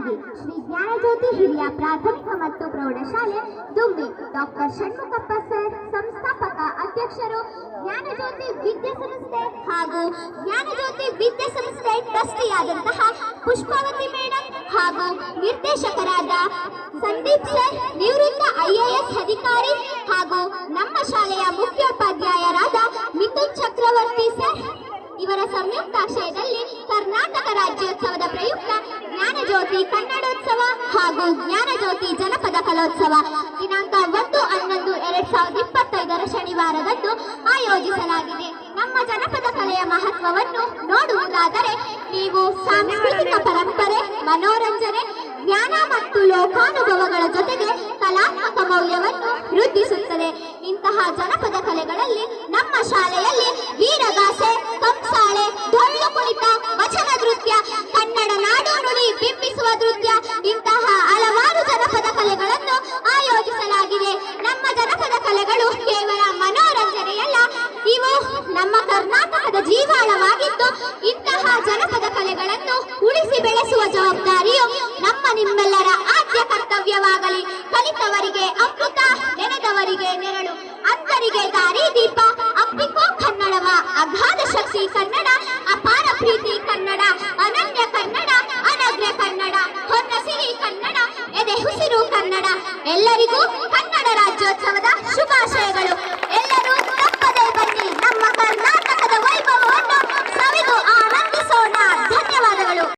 ತಂಗಿ ಶ್ರೀ ಜ್ಞಾನಜ್ಯೋತಿ ಹಿರಿಯ ಪ್ರಾಥಮಿಕ ಮತ್ತು ಪ್ರೌಢಶಾಲೆ ದುಂಬಿ ಡಾಕ್ಟರ್ ಷಣ್ಮುಖಪ್ಪ ಸರ್ ಸಂಸ್ಥಾಪಕ ಅಧ್ಯಕ್ಷರು, ಜ್ಞಾನಜ್ಯೋತಿ ವಿದ್ಯಾಸಂಸ್ಥೆ ಹಾಗೂ ಜ್ಞಾನಜ್ಯೋತಿ ವಿದ್ಯಾಸಂಸ್ಥೆ ಟ್ರಸ್ಟಿಯಾದಂತಹ ಪುಷ್ಪಾವತಿ ಮೇಡಮ್ ಹಾಗೂ ನಿರ್ದೇಶಕರಾದ ಸಂದೀಪ್ ಸರ್, ನಿವೃತ್ತ IAS ಅಧಿಕಾರಿ ಹಾಗೂ ನಮ್ಮ ಶಾಲೆಯ ಮುಖ್ಯೋಪಾಧ್ಯಾಯರಾದ ಮಿಥುನ್ ಚಕ್ರವರ್ತಿ ಸರ್ ಇವರ ಸಂಯುಕ್ತಾಶ್ರಯದಲ್ಲಿ ಕರ್ನಾಟಕ ರಾಜ್ಯೋತ್ಸವದ ಪ್ರಯುಕ್ತ ಜ್ಞಾನಜ್ಯೋತಿ ಕನ್ನಡೋತ್ಸವ ಹಾಗೂ ಜ್ಞಾನಜ್ಯೋತಿ ಜನಪದ ಕಲೋತ್ಸವ ದಿನಾಂಕ 1-11-2025 ಶನಿವಾರದಂದು ಆಯೋಜಿಸಲಾಗಿದೆ. ನಮ್ಮ ಜನಪದ ಕಲೆಯ ಮಹತ್ವವನ್ನು ನೋಡುವುದಾದರೆ ನೀವು ಸಾಂಸ್ಕೃತಿಕ ಪರಂಪರೆ, ಮನೋರಂಜನೆ, ಜ್ಞಾನ ಮತ್ತು ಲೋಕಾನುಭವಗಳ ಜೊತೆಗೆ ಕಲಾತ್ಮಕ ಮೌಲ್ಯವನ್ನು ವೃದ್ಧಿಸುತ್ತದೆ. ಇಂತಹ ಜನಪದ ಕಲೆಗಳಲ್ಲಿ ನಮ್ಮ ಶಾಲೆಯಲ್ಲಿ ವೀರಗಾಸೆ, ಕಂಸಾಳೆ, ಡೊಳ್ಳು ಕುಣಿತ, ವಚನ ನೃತ್ಯ, ಕನ್ನಡ ನಾಡು ನುಡಿ ಬಿಂಬಿಸುವ ನೃತ್ಯ ಇಂತಹ ಹಲವಾರು ಜನಪದ ಕಲೆಗಳನ್ನು ಆಯೋಜಿಸಲಾಗಿದೆ. ನಮ್ಮ ಜನಪದ ಕಲೆಗಳು ಕೇವಲ ಮನೋರಂಜನೆಯಲ್ಲ, ಇವು ನಮ್ಮ ಕರ್ನಾಟಕದ ಜೀವಾಳವಾಗಿದ್ದು ಇಂತಹ ಜನಪದ ಕಲೆಗಳನ್ನು ಉಳಿಸಿ ಬೆಳೆಸುವ ಜವಾಬ್ದಾರಿಯು ನಮ್ಮ ನಿಮ್ಮೆಲ್ಲರ ಆದ್ಯ ಕರ್ತವ್ಯವಾಗಲಿ. ಕಲಿತವರಿಗೆ ಅಮೃತ, ನೆನೆದವರಿಗೆ ನೆರಳು, ಅಂಧರಿಗೆ ದಾರಿ ದೀಪ. ಅಪ್ಪಿಕೋ ಕನ್ನಡವ, ಅಗಾಧ ಶಕ್ತಿ ಕನ್ನಡ, ಅಪಾರ ಪ್ರೀತಿ ಕನ್ನಡ, ಅನನ್ಯ ಕನ್ನಡ, ಅನಗ್ರ ಕನ್ನಡ, ಹೊನ್ನ ಸಿರಿ ಕನ್ನಡ, ಎದೆ ಉಸಿರು ಕನ್ನಡ. ಎಲ್ಲರಿಗೂ ಕನ್ನಡ ರಾಜ್ಯೋತ್ಸವದ ಶುಭಾಶಯಗಳು.